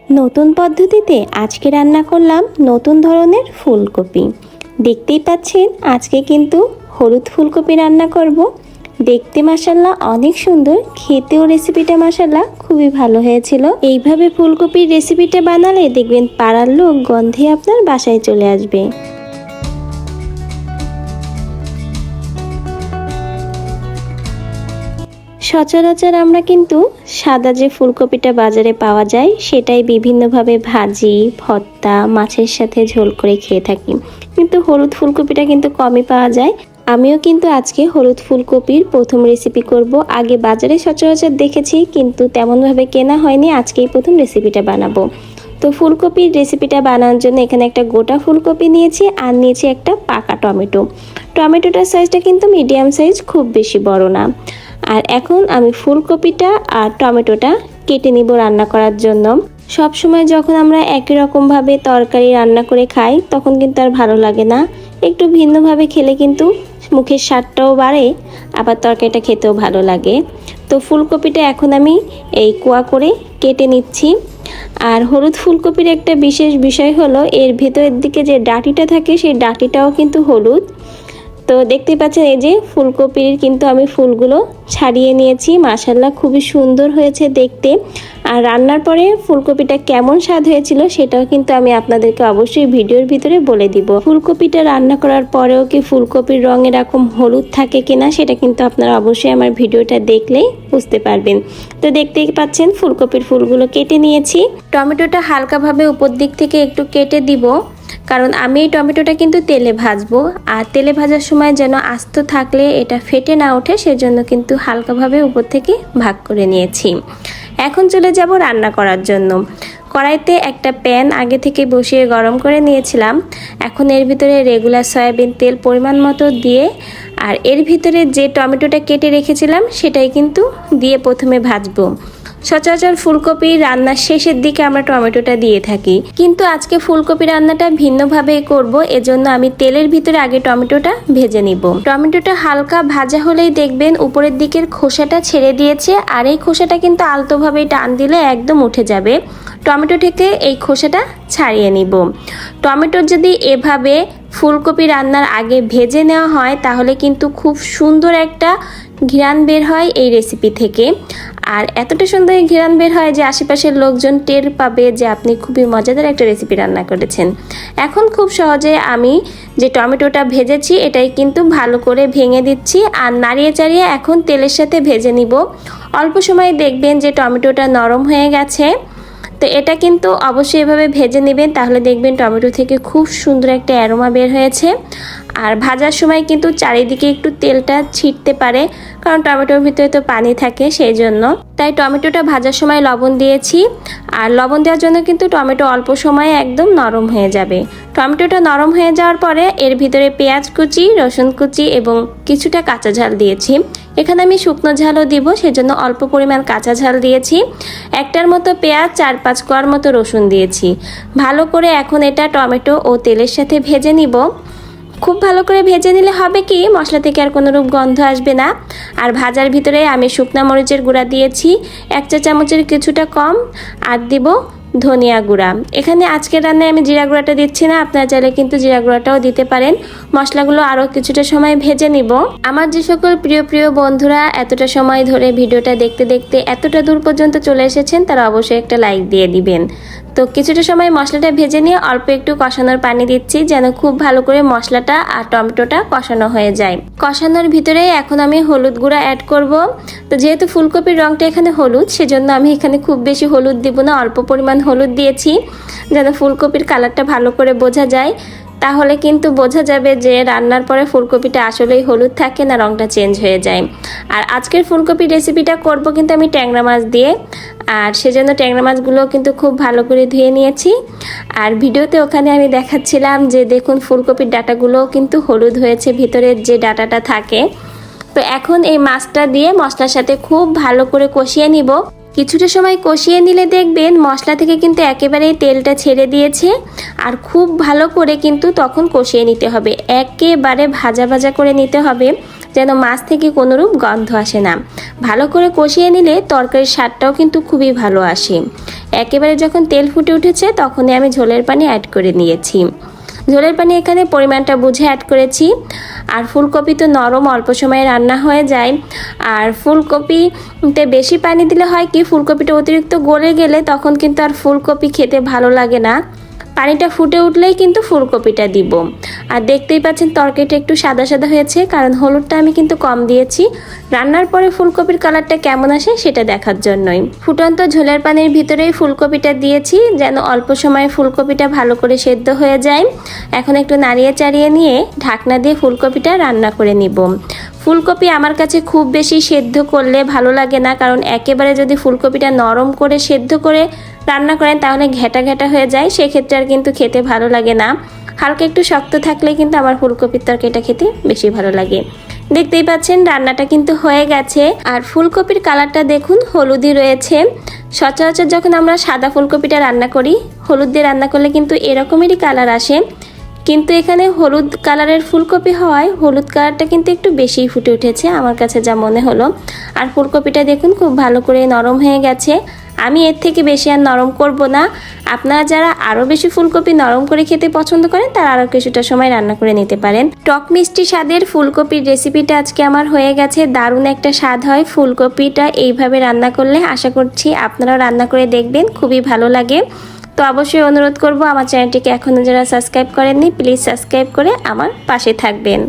নতুন পদ্ধতিতে আজকে রান্না করলাম নতুন ধরনের ফুলকপি। দেখতেই পাচ্ছেন আজকে কিন্তু হলুদ ফুলকপি রান্না করব। দেখতে মাশাআল্লাহ অনেক সুন্দর, খেতেও রেসিপিটা মাশাআল্লাহ খুবই ভালো হয়েছিল। এইভাবে ফুলকপির রেসিপিটা বানালে দেখবেন পাড়ার লোক গন্ধে আপনার বাসায় চলে আসবে। সচরাচর আমরা কিন্তু সাদা যে ফুলকপিটা বাজারে পাওয়া যায় সেটাই বিভিন্নভাবে ভাজি, ভর্তা, মাছের সাথে ঝোল করে খেয়ে থাকি, কিন্তু হলুদ ফুলকপিটা কিন্তু কমই পাওয়া যায়। আমিও কিন্তু আজকে হলুদ ফুলকপির প্রথম রেসিপি করব। আগে বাজারে সচরাচর দেখেছি কিন্তু তেমনভাবে কেনা হয়নি, আজকেই প্রথম রেসিপিটা বানাবো। তো ফুলকপির রেসিপিটা বানানোর জন্য এখানে একটা গোটা ফুলকপি নিয়েছি আর নিয়েছি একটা পাকা টমেটো। টমেটোটার সাইজটা কিন্তু মিডিয়াম সাইজ, খুব বেশি বড় না। আর এখন আমি ফুলকপিটা আর টমেটোটা কেটে নিব রান্না করার জন্য। সব সময় যখন আমরা একই রকমভাবে তরকারি রান্না করে খাই তখন কিন্তু আর ভালো লাগে না, একটু ভিন্নভাবে খেলে কিন্তু মুখের স্বাদটাও বাড়ে, আবার তরকারিটা খেতেও ভালো লাগে। তো ফুলকপিটা এখন আমি এই কোয়া করে কেটে নিচ্ছি। আর হলুদ ফুলকপির একটা বিশেষ বিষয় হলো এর ভেতরের দিকে যে ডাঁটিটা থাকে সেই ডাঁটিটাও কিন্তু হলুদ। তো দেখতে পাচ্ছেন এই যে ফুলকপির কিন্তু আমি ফুলগুলো ছাড়িয়ে নিয়েছি, মাশাআল্লাহ খুবই সুন্দর হয়েছে দেখতে। আর রান্নার পরে ফুলকপিটা কেমন স্বাদ হয়েছিল সেটাও কিন্তু আমি আপনাদেরকে অবশ্যই ভিডিওর ভিতরে বলে দিব। ফুলকপিটা রান্না করার পরেও কি ফুলকপির রং এরকম হলুদ থাকে কিনা সেটা কিন্তু আপনারা অবশ্যই আমার ভিডিওটা দেখলেই বুঝতে পারবেন। তো দেখতেই পাচ্ছেন ফুলকপির ফুলগুলো কেটে নিয়েছি। টমেটোটা হালকাভাবে উপর দিক থেকে একটু কেটে দিব, কারণ আমি এই টমেটোটা কিন্তু তেলে ভাজবো, আর তেলে ভাজার সময় যেন আস্ত থাকলে এটা ফেটে না ওঠে সেজন্য কিন্তু হালকাভাবে উপর থেকে ভাগ করে নিয়েছি। এখন চলে যাব রান্না করার জন্য। কড়াইতে একটা প্যান আগে থেকে বসিয়ে গরম করে নিয়েছিলাম। এখন এর ভিতরে রেগুলার সয়াবিন তেল পরিমাণ মতো দিয়ে আর এর ভিতরে যে টমেটোটা কেটে রেখেছিলাম সেটাই কিন্তু দিয়ে প্রথমে ভাজবো। সচরাচর ফুলকপি রান্নার শেষের দিকে আমরা টমেটোটা দিয়ে থাকি, কিন্তু আজকে ফুলকপি রান্নাটা ভিন্নভাবে করব, এজন্য আমি তেলের ভিতরে আগে টমেটোটা ভেজে নিব। টমেটোটা হালকা ভাজা হলেই দেখবেন উপরের দিকের খোসাটা ছেড়ে দিয়েছে, আর এই খোসাটা কিন্তু আলতোভাবে টান দিলে একদম উঠে যাবে। টমেটো থেকে এই খোসাটা ছাড়িয়ে নিব। টমেটোর যদি এভাবে ফুলকপি রান্নার আগে ভেজে নেওয়া হয় তাহলে কিন্তু খুব সুন্দর একটা ঘ্রাণ বের হয় এই রেসিপি থেকে। আর এতটা সুন্দর ঘ্রাণ বের হয় যে আশেপাশের লোকজন টের পাবে যে আপনি খুবই মজাদার একটা রেসিপি রান্না করেছেন। এখন খুব সহজে আমি যে টমেটোটা ভেজেছি এটাই কিন্তু ভালো করে ভেঙে দিচ্ছি আর নাড়িয়ে চাড়িয়ে এখন তেলের সাথে ভেজে নিব। অল্প সময় দেখবেন যে টমেটোটা নরম হয়ে গেছে। তো এটা কিন্তু অবশ্যই এভাবে ভেজে নেবেন, তাহলে দেখবেন টমেটো থেকে খুব সুন্দর একটা অ্যারোমা বের হয়েছে। আর ভাজার সময় কিন্তু চারিদিকে একটু তেলটা ছিটতে পারে, কারণ টমেটোর ভিতরে তো পানি থাকে সেই জন্য। তাই টমেটোটা ভাজার সময় লবণ দিয়েছি, আর লবণ দেওয়ার জন্য কিন্তু টমেটো অল্প সময়ে একদম নরম হয়ে যাবে। টমেটোটা নরম হয়ে যাওয়ার পরে এর ভিতরে পেঁয়াজ কুচি, রসুন কুচি এবং কিছুটা কাঁচা ঝাল দিয়েছি। এখানে আমি শুকনো ঝালও দিব, সেজন্য অল্প পরিমাণ কাঁচা ঝাল দিয়েছি। একটার মতো পেঁয়াজ, 4-5 কোয়ার মতো রসুন দিয়েছি। ভালো করে এখন এটা টমেটো ও তেলের সাথে ভেজে নিব। খুব ভালো করে ভেজে নিলে হবে কি মশলা থেকে আর কোনো রূপ গন্ধ আসবে না। আর ভাজার ভিতরে আমি শুকনা মরিচের গুঁড়া দিয়েছি 1 চা চামচের কিছুটা কম, আর দিব ধনিয়া গুঁড়া। এখানে আজকের রান্নায় আমি জিরা গুঁড়াটা দিচ্ছি না, আপনারা চাইলে কিন্তু জিরা গুঁড়াটাও দিতে পারেন। মশলাগুলো আরও কিছুটা সময় ভেজে নিব। আমার যে সকল প্রিয় প্রিয় বন্ধুরা এতটা সময় ধরে ভিডিওটা দেখতে দেখতে এতটা দূর পর্যন্ত চলে এসেছেন তারা অবশ্যই একটা লাইক দিয়ে দিবেন। তো কিছুটা সময় মশলাটা ভেজে নিয়ে অল্প একটু কষানোর পানি দিচ্ছি, যেন খুব ভালো করে মশলাটা আর টমেটোটা কষানো হয়ে যায়। কষানোর ভিতরে এখন আমি হলুদ গুঁড়া অ্যাড করব। তো যেহেতু ফুলকপির রঙটা এখানে হলুদ সেজন্য আমি এখানে খুব বেশি হলুদ দিব না, অল্প পরিমাণ হলুদ দিয়েছি যেন ফুলকপির কালারটা ভালো করে বোঝা যায়। তাহলে কিন্তু বোঝা যাবে যে রান্নার পরে ফুলকপিটা আসলেই হলুদ থাকে না রঙটা চেঞ্জ হয়ে যায়। আর আজকের ফুলকপির রেসিপিটা করব কিন্তু আমি ট্যাংরা মাছ দিয়ে, আর সেজন্য ট্যাংরা মাছগুলো কিন্তু খুব ভালো করে ধুয়ে নিয়েছি। আর ভিডিওতে ওখানে আমি দেখাচ্ছিলাম যে দেখুন ফুলকপির ডাঁটাগুলোও কিন্তু হলুদ হয়েছে, ভিতরের যে ডাঁটাটা থাকে। তো এখন এই মাছটা দিয়ে মশলার সাথে খুব ভালো করে কষিয়ে নিব। কিছুটা সময় কষিয়ে নিলে দেখবেন মশলা থেকে কিন্তু একেবারেই তেলটা ছেড়ে দিয়েছে, আর খুব ভালো করে কিন্তু তখন কষিয়ে নিতে হবে, একেবারে ভাজা ভাজা করে নিতে হবে। যেন মাছ থেকে কোনোরূপ গন্ধ আসে না। ভালো করে কষিয়ে নিলে তরকারির স্বাদটাও কিন্তু খুবই ভালো আসে। একেবারে যখন তেল ফুটে উঠেছে তখনই আমি ঝোলের পানি অ্যাড করে নিয়েছি। ঝোলের পানি এখানে পরিমাণটা বুঝে অ্যাড করেছি। আর ফুলকপি তো নরম, অল্প সময়ে রান্না হয়ে যায়। আর ফুলকপিতে বেশি পানি দিলে হয় কি, ফুলকপিটা অতিরিক্ত গলে গেলে তখন কিন্তু আর ফুলকপি খেতে ভালো লাগে না। পানিটা ফুটে উঠলেই কিন্তু ফুলকপিটা দিব। আর দেখতেই পাচ্ছেন তরকারিটা একটু সাদা সাদা হয়েছে, কারণ হলুদটা আমি কিন্তু কম দিয়েছি রান্নার পরে ফুলকপির কালারটা কেমন আসে সেটা দেখার জন্যই। ফুটন্ত ঝোলের পানির ভিতরেই ফুলকপিটা দিয়েছি যেন অল্প সময়ে ফুলকপিটা ভালো করে সেদ্ধ হয়ে যায়। এখন একটু নাড়িয়ে চাড়িয়ে নিয়ে ঢাকনা দিয়ে ফুলকপিটা রান্না করে নিব। ফুলকপি আমার কাছে খুব বেশি সেদ্ধ করলে ভালো লাগে না, কারণ একেবারে যদি ফুলকপিটা নরম করে সেদ্ধ করে রান্না করেন তাহলে ঘেটা ঘেটা হয়ে যায়, সেক্ষেত্রে আর কিন্তু খেতে ভালো লাগে না। হালকা একটু শক্ত থাকলে কিন্তু আমার ফুলকপির তরকারিটা খেতে বেশি ভালো লাগে। দেখতেই পাচ্ছেন রান্নাটা কিন্তু হয়ে গেছে। আর ফুলকপির কালারটা দেখুন হলুদই রয়েছে। সচরাচর যখন আমরা সাদা ফুলকপিটা রান্না করি, হলুদ দিয়ে রান্না করলে কিন্তু এরকমেরই কালার আসে, কিন্তু এখানে হলুদ কালারের ফুলকপি হওয়ায় হলুদ কালারটা কিন্তু একটু বেশিই ফুটে উঠেছে আমার কাছে যা মনে হলো। আর ফুলকপিটা দেখুন খুব ভালো করে নরম হয়ে গেছে। আমি এর থেকে বেশি আর নরম করব না। আপনারা যারা আরও বেশি ফুলকপি নরম করে খেতে পছন্দ করেন তারা আরও কিছুটা সময় রান্না করে নিতে পারেন। টক মিষ্টি স্বাদের ফুলকপির রেসিপিটা আজকে আমার হয়ে গেছে। দারুণ একটা স্বাদ হয় ফুলকপিটা এইভাবে রান্না করলে। আশা করছি আপনারাও রান্না করে দেখবেন, খুবই ভালো লাগে। তো অবশ্যই অনুরোধ করব আমার চ্যানেলটিকে এখনও যারা সাবস্ক্রাইব করেননি প্লিজ সাবস্ক্রাইব করে আমার পাশে থাকবেন।